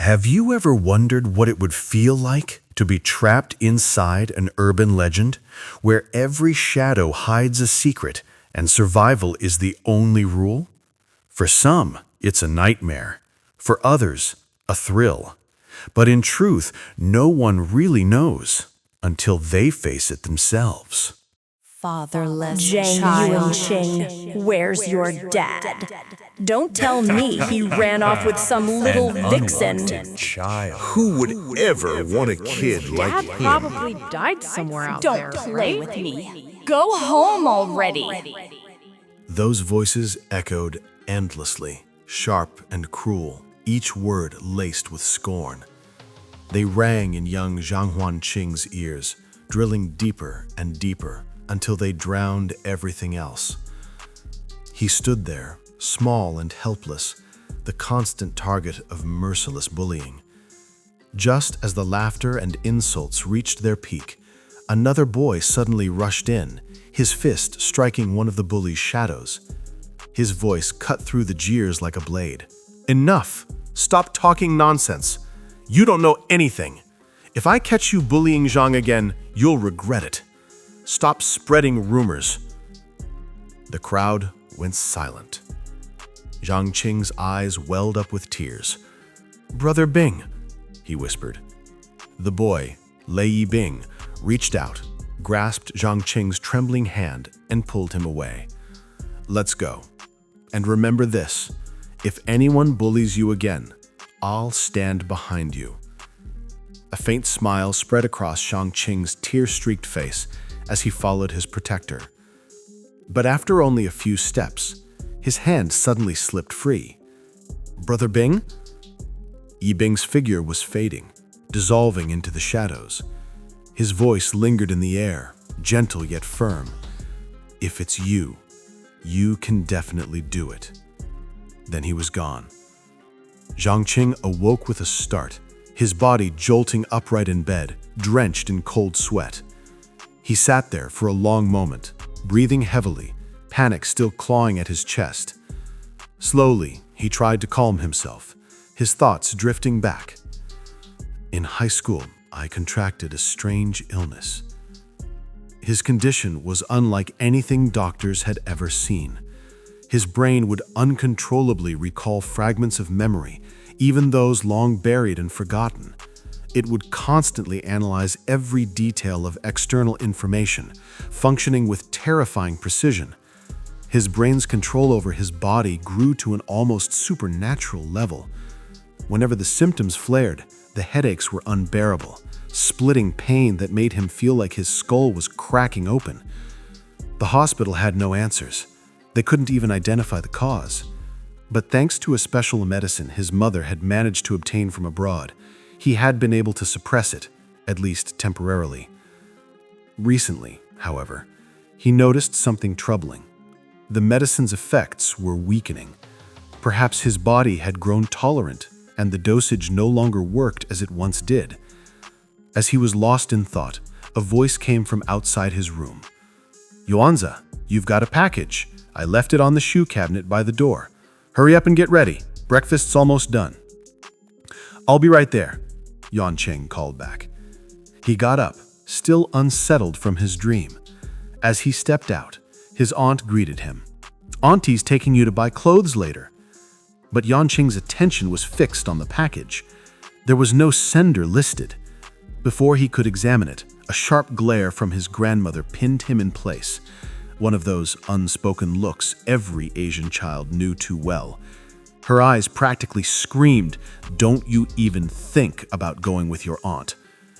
Have you ever wondered what it would feel like to be trapped inside an urban legend where every shadow hides a secret and survival is the only rule? For some, it's a nightmare. For others, a thrill. But in truth, no one really knows until they face it themselves. Fatherless Jang child. Yuan-Ching, where's your dad? Don't tell me he ran off with some little vixen. Who would ever want a kid like Dad him? probably died somewhere out there, Don't play right? with me. Go home already. Those voices echoed endlessly, sharp and cruel, each word laced with scorn. They rang in young Zhang Yuan-Ching's ears, drilling deeper and deeper until they drowned everything else. He stood there, small and helpless, the constant target of merciless bullying. Just as the laughter and insults reached their peak, another boy suddenly rushed in, his fist striking one of the bully's shadows. His voice cut through the jeers like a blade. "Enough! Stop talking nonsense! You don't know anything! If I catch you bullying Zhang again, you'll regret it. Stop spreading rumors." The crowd went silent. Zhang Qing's eyes welled up with tears. "Brother Bing," he whispered. The boy, Lei Bing, reached out, grasped Zhang Qing's trembling hand, and pulled him away. "Let's go. And remember this, if anyone bullies you again, I'll stand behind you." A faint smile spread across Zhang Qing's tear-streaked face as he followed his protector. But after only a few steps, his hand suddenly slipped free. "Brother Bing?" Yi Bing's figure was fading, dissolving into the shadows. His voice lingered in the air, gentle yet firm. "If it's you, you can definitely do it." Then he was gone. Zhang Qing awoke with a start, his body jolting upright in bed, drenched in cold sweat. He sat there for a long moment, breathing heavily, panic still clawing at his chest. Slowly, he tried to calm himself, his thoughts drifting back. "In high school, I contracted a strange illness." His condition was unlike anything doctors had ever seen. His brain would uncontrollably recall fragments of memory, even those long buried and forgotten. It would constantly analyze every detail of external information, functioning with terrifying precision. His brain's control over his body grew to an almost supernatural level. Whenever the symptoms flared, the headaches were unbearable, splitting pain that made him feel like his skull was cracking open. The hospital had no answers. They couldn't even identify the cause. But thanks to a special medicine his mother had managed to obtain from abroad, he had been able to suppress it, at least temporarily. Recently, however, he noticed something troubling. The medicine's effects were weakening. Perhaps his body had grown tolerant, and the dosage no longer worked as it once did. As he was lost in thought, a voice came from outside his room. "Yuanza, you've got a package. I left it on the shoe cabinet by the door. Hurry up and get ready. Breakfast's almost done." "I'll be right there," Yuan-Ching called back. He got up, still unsettled from his dream. As he stepped out, his aunt greeted him. "Auntie's taking you to buy clothes later." But Yuan-Ching's attention was fixed on the package. There was no sender listed. Before he could examine it, a sharp glare from his grandmother pinned him in place. One of those unspoken looks every Asian child knew too well. Her eyes practically screamed, "Don't you even think about going with your aunt.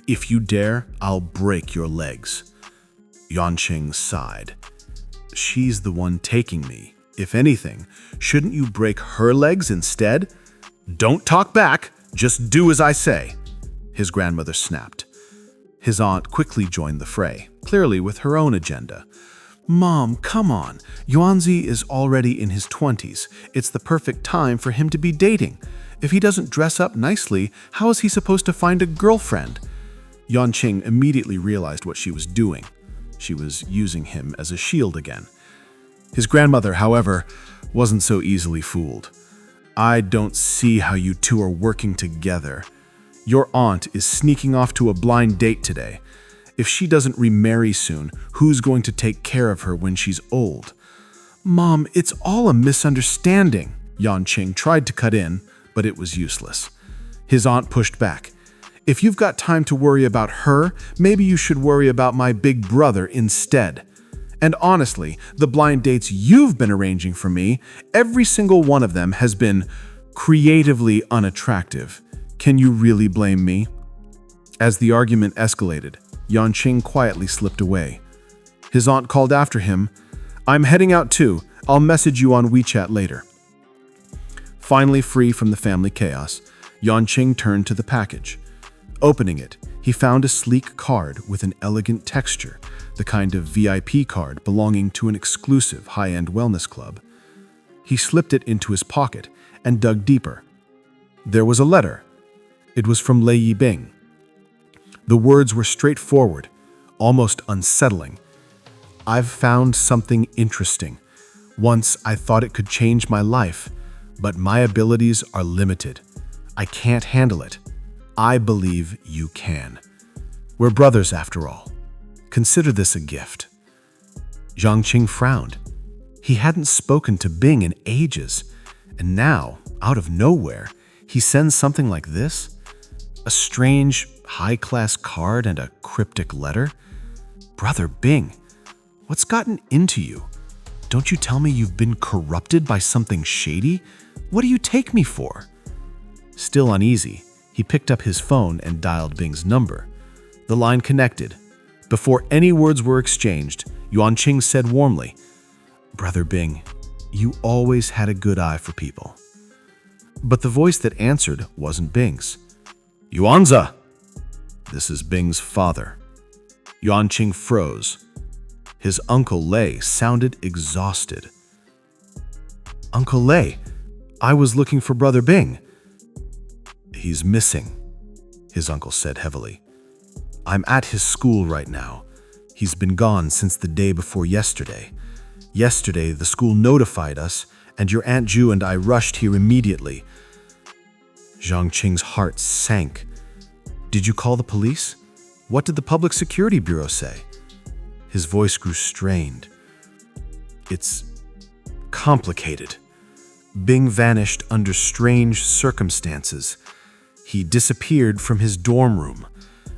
If you dare, I'll break your legs." Yuan-Ching sighed. "She's the one taking me. If anything, shouldn't you break her legs instead?" "Don't talk back, just do as I say," his grandmother snapped. His aunt quickly joined the fray, clearly with her own agenda. "Mom, come on. Yuanzi is already in his 20s. It's the perfect time for him to be dating. If he doesn't dress up nicely, how is he supposed to find a girlfriend?" Yuan-Ching immediately realized what she was doing. She was using him as a shield again. His grandmother, however, wasn't so easily fooled. I don't see how you two are working together. Your aunt is sneaking off to a blind date today. If she doesn't remarry soon, who's going to take care of her when she's old? Mom, it's all a misunderstanding. Yanqing tried to cut in, but it was useless. His aunt pushed back. If you've got time to worry about her, maybe you should worry about my big brother instead. And honestly, the blind dates you've been arranging for me, every single one of them has been creatively unattractive. Can you really blame me? As the argument escalated, Yanqing quietly slipped away. His aunt called after him, I'm heading out too. I'll message you on WeChat later. Finally free from the family chaos, Yanqing turned to the package. Opening it, he found a sleek card with an elegant texture, the kind of VIP card belonging to an exclusive high-end wellness club. He slipped it into his pocket and dug deeper. There was a letter. It was from Lei Bing. The words were straightforward, almost unsettling. I've found something interesting. Once I thought it could change my life, but my abilities are limited. I can't handle it. I believe you can. We're brothers after all. Consider this a gift. Yanqing frowned. He hadn't spoken to Bing in ages, and now, out of nowhere, he sends something like this? A strange, high-class card and a cryptic letter? Brother Bing, what's gotten into you? Don't you tell me you've been corrupted by something shady? What do you take me for? Still uneasy, he picked up his phone and dialed Bing's number. The line connected. Before any words were exchanged, Yanqing said warmly, Brother Bing, you always had a good eye for people. But the voice that answered wasn't Bing's. Yuanza! This is Bing's father. Yanqing froze. His Uncle Lei sounded exhausted. Uncle Lei, I was looking for Brother Bing. He's missing, his uncle said heavily. I'm at his school right now. He's been gone since the day before yesterday. Yesterday, the school notified us, and your Aunt Ju and I rushed here immediately. Zhangqing's heart sank. Did you call the police? What did the Public Security Bureau say? His voice grew strained. It's complicated. Bing vanished under strange circumstances. He disappeared from his dorm room.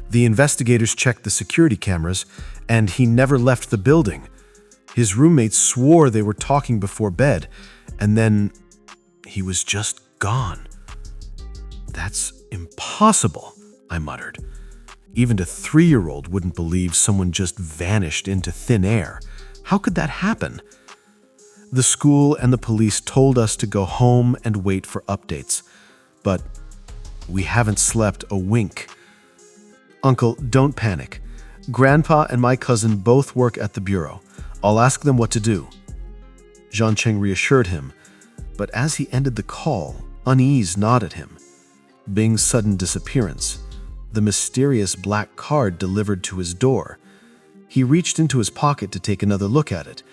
The investigators checked the security cameras, and he never left the building. His roommates swore they were talking before bed, and then he was just gone. That's impossible, I muttered. Even a 3-year-old wouldn't believe someone just vanished into thin air. How could that happen? The school and the police told us to go home and wait for updates, but we haven't slept a wink. Uncle, don't panic. Grandpa and my cousin both work at the bureau. I'll ask them what to do. Zhangqing reassured him, but as he ended the call, unease gnawed at him. Bing's sudden disappearance, the mysterious black card delivered to his door. He reached into his pocket to take another look at it,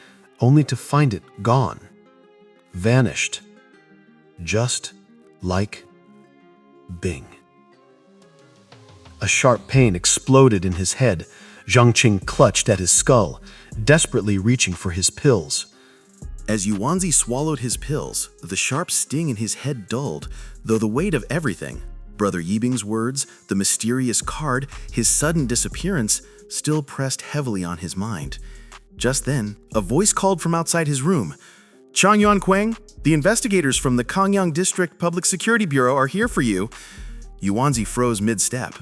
only to find it gone. Vanished. Just like Bing. A sharp pain exploded in his head. Zhangqing clutched at his skull, desperately reaching for his pills. As Yuanzi swallowed his pills, the sharp sting in his head dulled, though the weight of everything, Brother Yibing's words, the mysterious card, his sudden disappearance, still pressed heavily on his mind. Just then, a voice called from outside his room. Chang Yuanquang, the investigators from the Kongyang District Public Security Bureau are here for you. Yuanzi froze mid-step.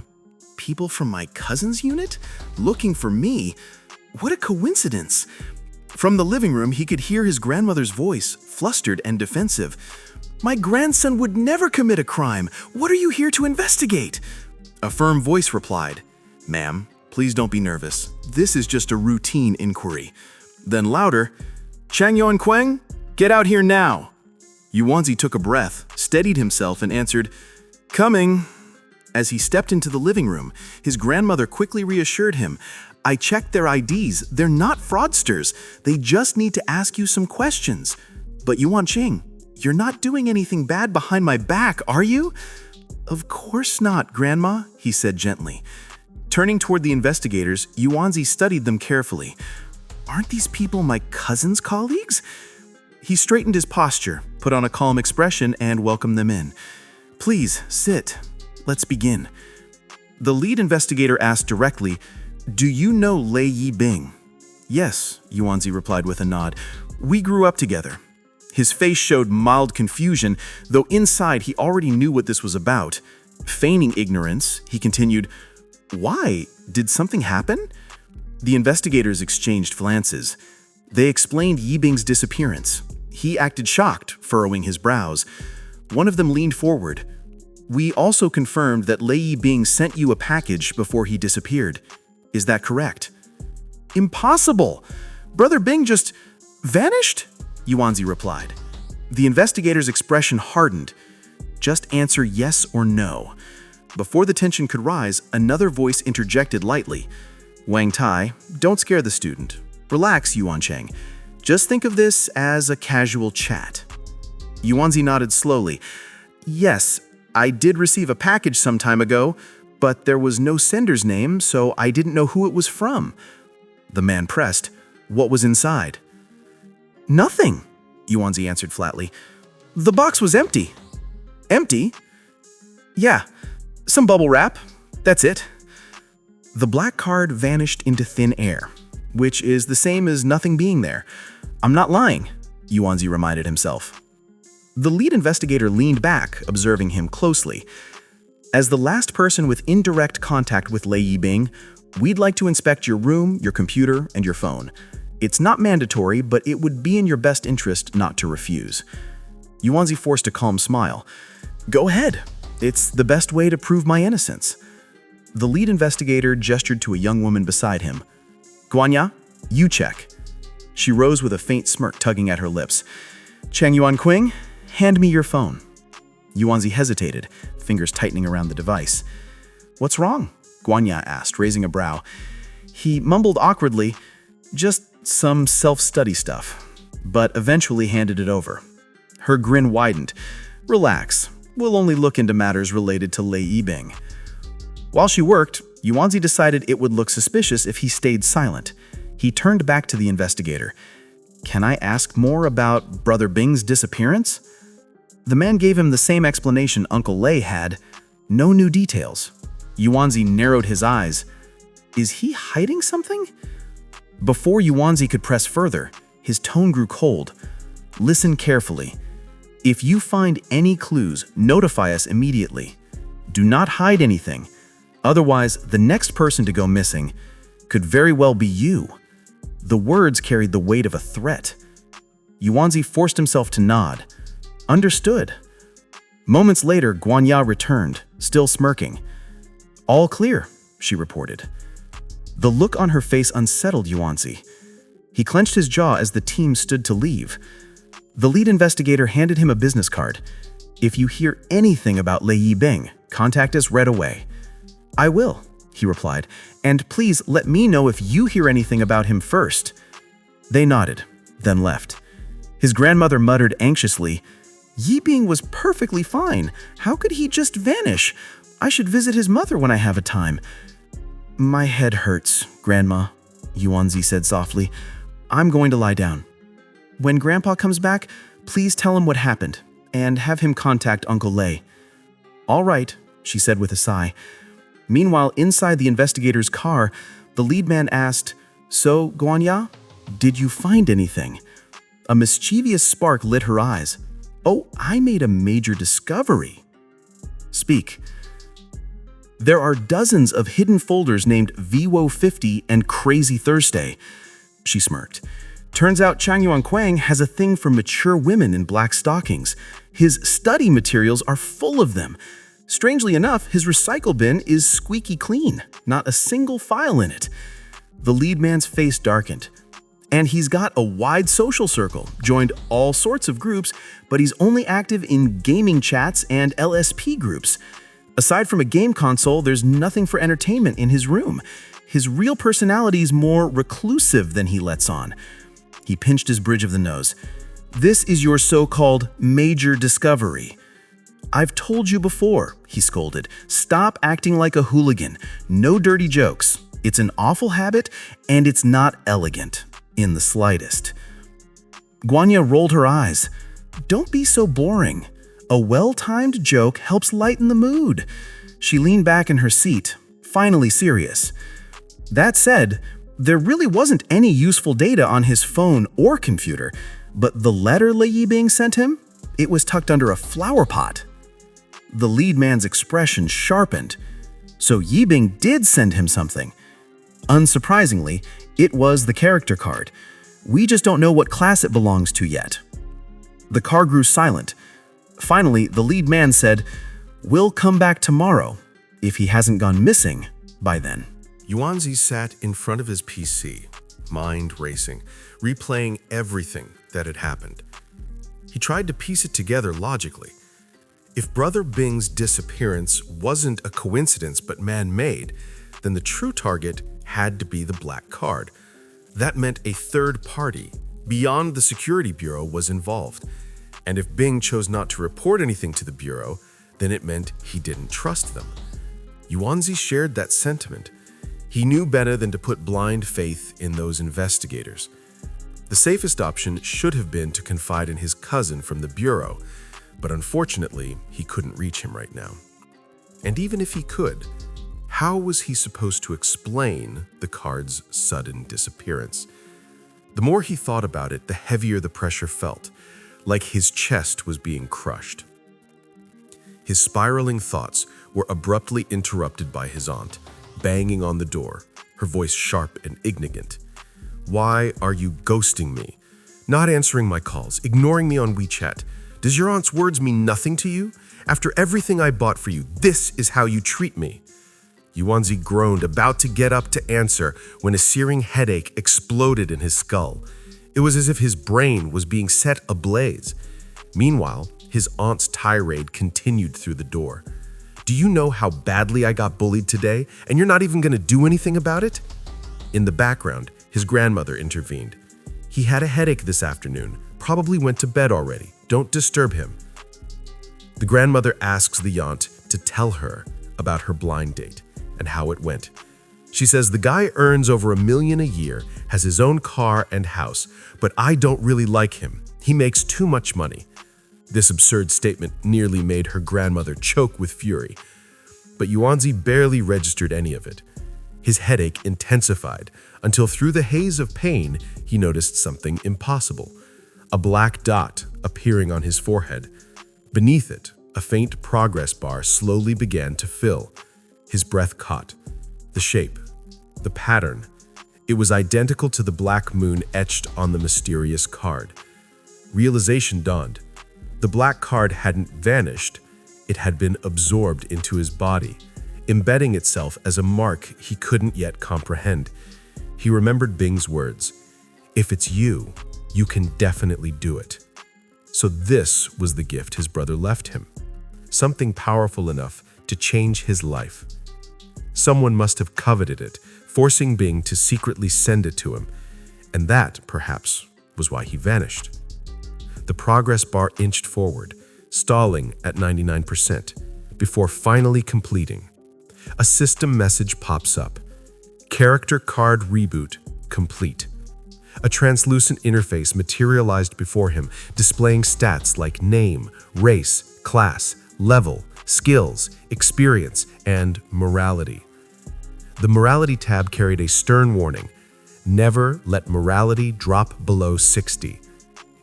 People from my cousin's unit? Looking for me? What a coincidence! From the living room, he could hear his grandmother's voice, flustered and defensive. My grandson would never commit a crime. What are you here to investigate? A firm voice replied, Ma'am, please don't be nervous. This is just a routine inquiry. Then louder, Chang Yuanquang, get out here now. Yuanzi took a breath, steadied himself, and answered, Coming. As he stepped into the living room, his grandmother quickly reassured him, I checked their IDs. They're not fraudsters. They just need to ask you some questions. But Yuanqing, You're not doing anything bad behind my back, are you? Of course not, Grandma, he said gently. Turning toward the investigators, Yuanzi studied them carefully. Aren't these people my cousin's colleagues? He straightened his posture, put on a calm expression, and welcomed them in. Please, sit. Let's begin. The lead investigator asked directly, Do you know Lei Bing? Yes, Yuanzi replied with a nod. We grew up together. His face showed mild confusion, though inside he already knew what this was about. Feigning ignorance, he continued, Why? Did something happen? The investigators exchanged glances. They explained Yi Bing's disappearance. He acted shocked, furrowing his brows. One of them leaned forward. We also confirmed that Lei Bing sent you a package before he disappeared. Is that correct? Impossible! Brother Bing just vanished? Yuanzi replied. The investigator's expression hardened. Just answer yes or no. Before the tension could rise, another voice interjected lightly. Wang Tai, don't scare the student. Relax, Yuan Cheng. Just think of this as a casual chat. Yuanzi nodded slowly. Yes, I did receive a package some time ago, but there was no sender's name, so I didn't know who it was from. The man pressed. What was inside? Nothing, Yuanzi answered flatly. The box was empty. Empty? Yeah, some bubble wrap. That's it. The black card vanished into thin air, which is the same as nothing being there. I'm not lying, Yuanzi reminded himself. The lead investigator leaned back, observing him closely. As the last person with indirect contact with Lei Bing, we'd like to inspect your room, your computer, and your phone. It's not mandatory, but it would be in your best interest not to refuse. Yuanzi forced a calm smile. Go ahead. It's the best way to prove my innocence. The lead investigator gestured to a young woman beside him. Guanya, you check. She rose with a faint smirk tugging at her lips. Chang Yuan Qing, hand me your phone. Yuanzi hesitated, fingers tightening around the device. What's wrong? Guanya asked, raising a brow. He mumbled awkwardly, just some self-study stuff, but eventually handed it over. Her grin widened. Relax, we'll only look into matters related to Lei Bing. While she worked, Yuanzi decided it would look suspicious if he stayed silent. He turned back to the investigator. Can I ask more about Brother Bing's disappearance? The man gave him the same explanation Uncle Lei had. No new details. Yuanzi narrowed his eyes. Is he hiding something? Before Yuanzi could press further, his tone grew cold. Listen carefully. If you find any clues, notify us immediately. Do not hide anything. Otherwise, the next person to go missing could very well be you. The words carried the weight of a threat. Yuanzi forced himself to nod. Understood. Moments later, Guanya returned, still smirking. All clear, she reported. The look on her face unsettled Yuanzi. He clenched his jaw as the team stood to leave. The lead investigator handed him a business card. If you hear anything about Lei Bing, contact us right away. I will, he replied, and please let me know if you hear anything about him first. They nodded, then left. His grandmother muttered anxiously, Yi Bing was perfectly fine. How could he just vanish? I should visit his mother when I have a time. My head hurts, Grandma, Yuanzi said softly. I'm going to lie down. When Grandpa comes back, please tell him what happened, and have him contact Uncle Lei. All right, she said with a sigh. Meanwhile, inside the investigator's car, the lead man asked, So, Guanya, did you find anything? A mischievous spark lit her eyes. Oh, I made a major discovery. Speak. There are dozens of hidden folders named VWO50 and Crazy Thursday, she smirked. Turns out Chang Yuan Quang has a thing for mature women in black stockings. His study materials are full of them. Strangely enough, his recycle bin is squeaky clean, not a single file in it. The lead man's face darkened. And he's got a wide social circle, joined all sorts of groups, but he's only active in gaming chats and LSP groups. Aside from a game console, there's nothing for entertainment in his room. His real personality's more reclusive than he lets on. He pinched his bridge of the nose. This is your so-called major discovery. I've told you before, he scolded. Stop acting like a hooligan. No dirty jokes. It's an awful habit, and it's not elegant, in the slightest. Guanya rolled her eyes. Don't be so boring. A well-timed joke helps lighten the mood. She leaned back in her seat, finally serious. That said, there really wasn't any useful data on his phone or computer, but the letter Lei Bing sent him, it was tucked under a flower pot. The lead man's expression sharpened. So Yibing did send him something. Unsurprisingly, it was the character card. We just don't know what class it belongs to yet. The car grew silent. Finally, the lead man said, "We'll come back tomorrow, if he hasn't gone missing by then." Yuanzi sat in front of his PC, mind racing, replaying everything that had happened. He tried to piece it together logically. If Brother Bing's disappearance wasn't a coincidence but man-made, then the true target had to be the black card. That meant a third party, beyond the security bureau, was involved. And if Bing chose not to report anything to the bureau, then it meant he didn't trust them. Yuanzi shared that sentiment. He knew better than to put blind faith in those investigators. The safest option should have been to confide in his cousin from the bureau, but unfortunately, he couldn't reach him right now. And even if he could, how was he supposed to explain the card's sudden disappearance? The more he thought about it, the heavier the pressure felt, like his chest was being crushed. His spiraling thoughts were abruptly interrupted by his aunt, banging on the door, her voice sharp and indignant. "Why are you ghosting me? Not answering my calls, ignoring me on WeChat. Does your aunt's words mean nothing to you? After everything I bought for you, this is how you treat me." Yuanzi groaned, about to get up to answer, when a searing headache exploded in his skull. It was as if his brain was being set ablaze. Meanwhile, his aunt's tirade continued through the door. "Do you know how badly I got bullied today, and you're not even going to do anything about it?" In the background, his grandmother intervened. "He had a headache this afternoon, probably went to bed already. Don't disturb him." The grandmother asks the aunt to tell her about her blind date and how it went. She says, "The guy earns over $1 million a year, has his own car and house, but I don't really like him. He makes too much money." This absurd statement nearly made her grandmother choke with fury. But Yuanzi barely registered any of it. His headache intensified until through the haze of pain, he noticed something impossible. A black dot appearing on his forehead. Beneath it, a faint progress bar slowly began to fill. His breath caught. The shape, the pattern, it was identical to the black moon etched on the mysterious card. Realization dawned. The black card hadn't vanished, it had been absorbed into his body, embedding itself as a mark he couldn't yet comprehend. He remembered Bing's words, "If it's you, you can definitely do it." So this was the gift his brother left him, something powerful enough to change his life. Someone must have coveted it, forcing Bing to secretly send it to him, and that, perhaps, was why he vanished. The progress bar inched forward, stalling at 99%, before finally completing. A system message pops up. Character card reboot complete. A translucent interface materialized before him, displaying stats like name, race, class, level, skills, experience, and morality. The morality tab carried a stern warning: never let morality drop below 60.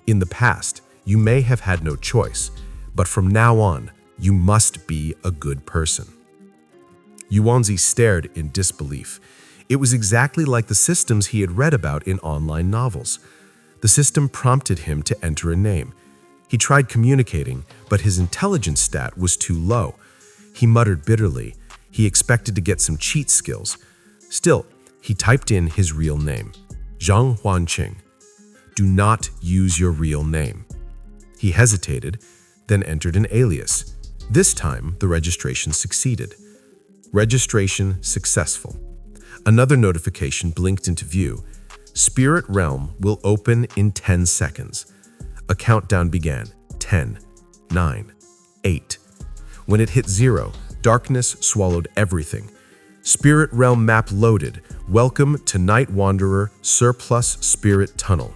In the past, you may have had no choice, but from now on, you must be a good person. Yuanzi stared in disbelief. It was exactly like the systems he had read about in online novels. The system prompted him to enter a name. He tried communicating, but his intelligence stat was too low. He muttered bitterly. He expected to get some cheat skills. Still, he typed in his real name, Zhang Huanqing. Do not use your real name. He hesitated, then entered an alias. This time, the registration succeeded. Registration successful. Another notification blinked into view. Spirit Realm will open in 10 seconds. A countdown began. 10, 9, 8. When it hit 0, darkness swallowed everything. Spirit Realm map loaded. Welcome to Night Wanderer Surplus Spirit Tunnel.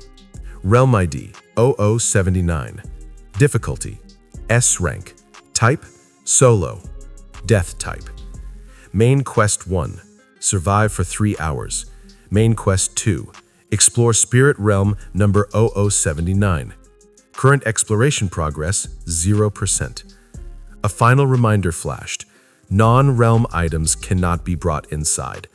Realm ID 0079. Difficulty S rank. Type Solo. Death type. Main Quest 1. Survive for 3 hours. Main Quest 2. Explore Spirit Realm number 0079. Current exploration progress 0%. A final reminder flashed. Non-realm items cannot be brought inside.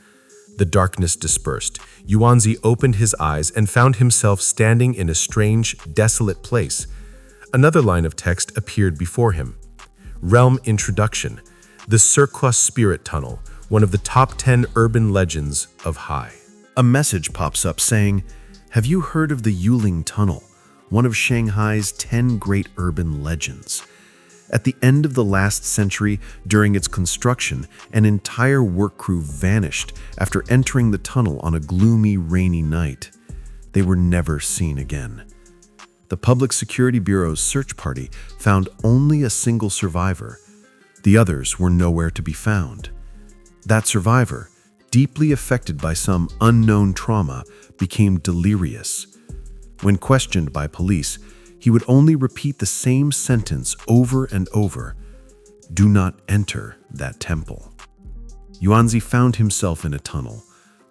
The darkness dispersed. Yuanzi opened his eyes and found himself standing in a strange, desolate place. Another line of text appeared before him. Realm Introduction. The Surplus Spirit Tunnel, one of the top 10 urban legends of Hai. A message pops up saying, "Have you heard of the Yuling Tunnel, one of Shanghai's 10 great urban legends?" At the end of the last century, during its construction, an entire work crew vanished after entering the tunnel on a gloomy, rainy night. They were never seen again. The Public Security Bureau's search party found only a single survivor. The others were nowhere to be found. That survivor, deeply affected by some unknown trauma, became delirious. When questioned by police, he would only repeat the same sentence over and over: "Do not enter that temple." Yuanzi found himself in a tunnel,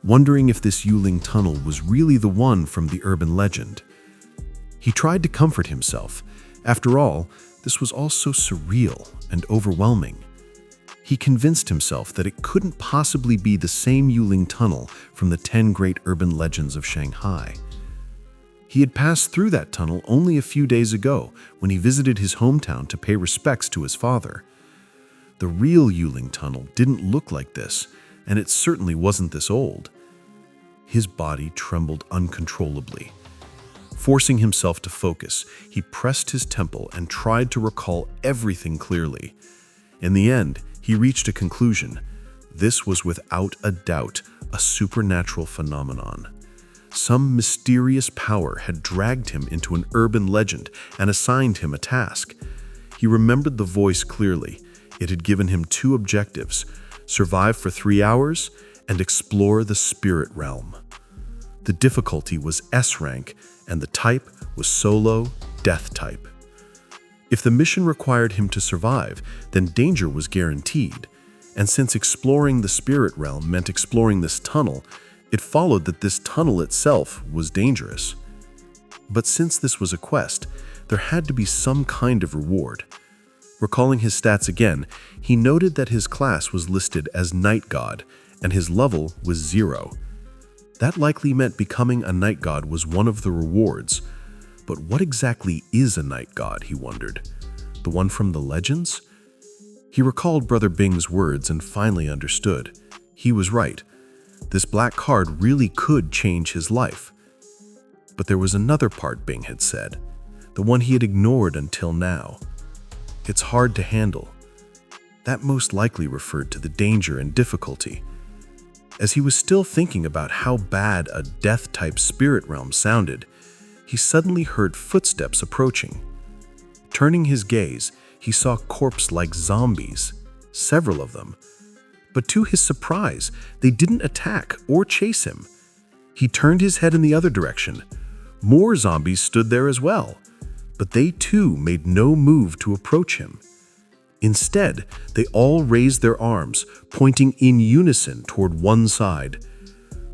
wondering if this Yuling tunnel was really the one from the urban legend. He tried to comfort himself. After all, this was all so surreal and overwhelming. He convinced himself that it couldn't possibly be the same Yuling tunnel from the 10 great urban legends of Shanghai. He had passed through that tunnel only a few days ago when he visited his hometown to pay respects to his father. The real Yuling tunnel didn't look like this, and it certainly wasn't this old. His body trembled uncontrollably. Forcing himself to focus, he pressed his temple and tried to recall everything clearly. In the end, he reached a conclusion. This was without a doubt a supernatural phenomenon. Some mysterious power had dragged him into an urban legend and assigned him a task. He remembered the voice clearly. It had given him 2 objectives: survive for 3 hours and explore the spirit realm. The difficulty was S rank, and the type was Solo, Death type. If the mission required him to survive, then danger was guaranteed. And since exploring the spirit realm meant exploring this tunnel, it followed that this tunnel itself was dangerous. But since this was a quest, there had to be some kind of reward. Recalling his stats again, he noted that his class was listed as Night God, and his level was 0. That likely meant becoming a Night God was one of the rewards. But what exactly is a Night God, he wondered. The one from the legends? He recalled Brother Bing's words and finally understood. He was right. This black card really could change his life. But there was another part Bing had said, the one he had ignored until now. It's hard to handle. That most likely referred to the danger and difficulty. As he was still thinking about how bad a death-type spirit realm sounded, he suddenly heard footsteps approaching. Turning his gaze, he saw corpse-like zombies, several of them. But to his surprise, they didn't attack or chase him. He turned his head in the other direction. More zombies stood there as well, but they too made no move to approach him. Instead, they all raised their arms, pointing in unison toward one side.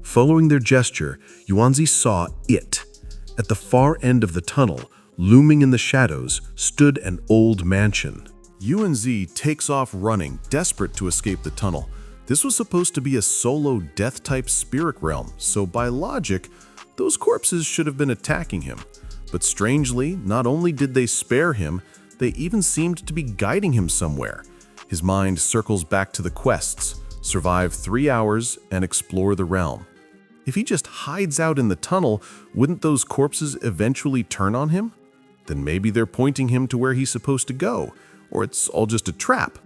Following their gesture, Yuanzi saw it. At the far end of the tunnel, looming in the shadows, stood an old mansion. Yuanzi takes off running, desperate to escape the tunnel. This was supposed to be a solo death-type spirit realm, so by logic, those corpses should have been attacking him. But strangely, not only did they spare him, they even seemed to be guiding him somewhere. His mind circles back to the quests: survive 3 hours and explore the realm. If he just hides out in the tunnel, wouldn't those corpses eventually turn on him? Then maybe they're pointing him to where he's supposed to go, or it's all just a trap.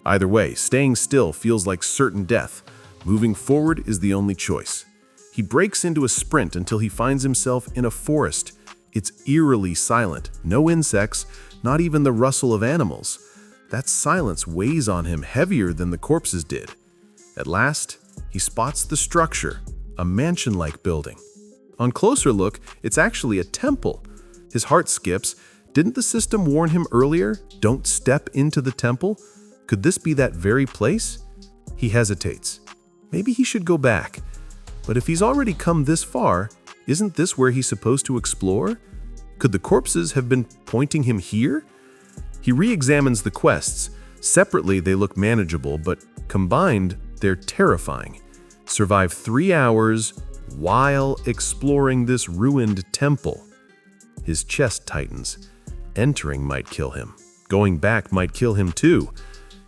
Either way, staying still feels like certain death. Moving forward is the only choice. He breaks into a sprint until he finds himself in a forest. It's eerily silent. No insects, not even the rustle of animals. That silence weighs on him heavier than the corpses did. At last, he spots the structure, a mansion-like building. On closer look, it's actually a temple. His heart skips. Didn't the system warn him earlier? Don't step into the temple? Could this be that very place? He hesitates. Maybe he should go back. But if he's already come this far, isn't this where he's supposed to explore? Could the corpses have been pointing him here? He re-examines the quests. Separately, they look manageable, but combined, they're terrifying. Survive 3 hours while exploring this ruined temple. His chest tightens. Entering might kill him. Going back might kill him too.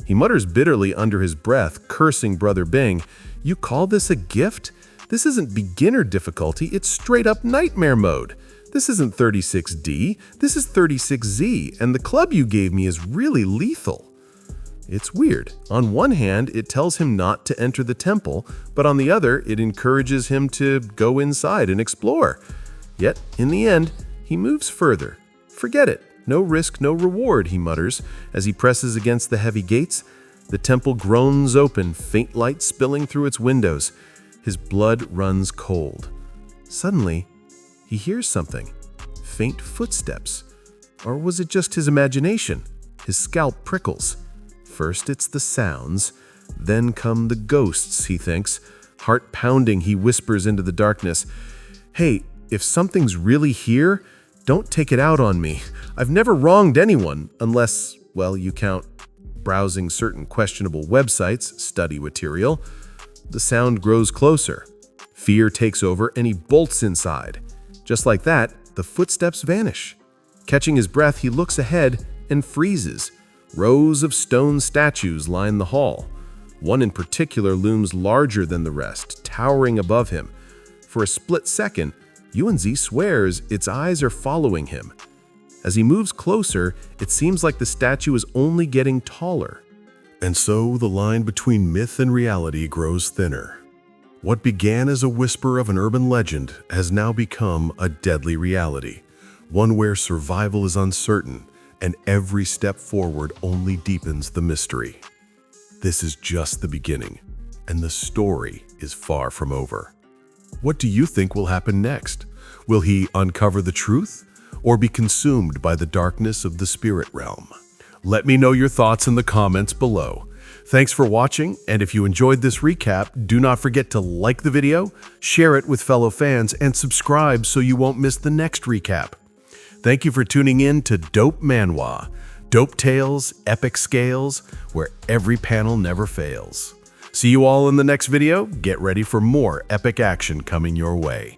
He mutters bitterly under his breath, cursing Brother Bing. You call this a gift? This isn't beginner difficulty, it's straight up nightmare mode. This isn't 36D, this is 36Z, and the club you gave me is really lethal. It's weird. On one hand, it tells him not to enter the temple, but on the other, it encourages him to go inside and explore. Yet, in the end, he moves further. Forget it. No risk, no reward, he mutters as he presses against the heavy gates. The temple groans open, faint light spilling through its windows. His blood runs cold. Suddenly, he hears something. Faint footsteps. Or was it just his imagination? His scalp prickles. First it's the sounds, then come the ghosts, he thinks. Heart pounding, he whispers into the darkness. Hey, if something's really here, don't take it out on me. I've never wronged anyone, unless, well, you count browsing certain questionable websites, study material. The sound grows closer. Fear takes over and he bolts inside. Just like that, the footsteps vanish. Catching his breath, he looks ahead and freezes. Rows of stone statues line the hall. One in particular looms larger than the rest, towering above him. For a split second, Yuanzi swears its eyes are following him. As he moves closer, it seems like the statue is only getting taller. And so the line between myth and reality grows thinner. What began as a whisper of an urban legend has now become a deadly reality, one where survival is uncertain and every step forward only deepens the mystery. This is just the beginning, and the story is far from over. What do you think will happen next? Will he uncover the truth or be consumed by the darkness of the spirit realm? Let me know your thoughts in the comments below. Thanks for watching, and if you enjoyed this recap, do not forget to like the video, share it with fellow fans, and subscribe so you won't miss the next recap. Thank you for tuning in to Dope Manhwa, dope tales, epic scales, where every panel never fails. See you all in the next video. Get ready for more epic action coming your way.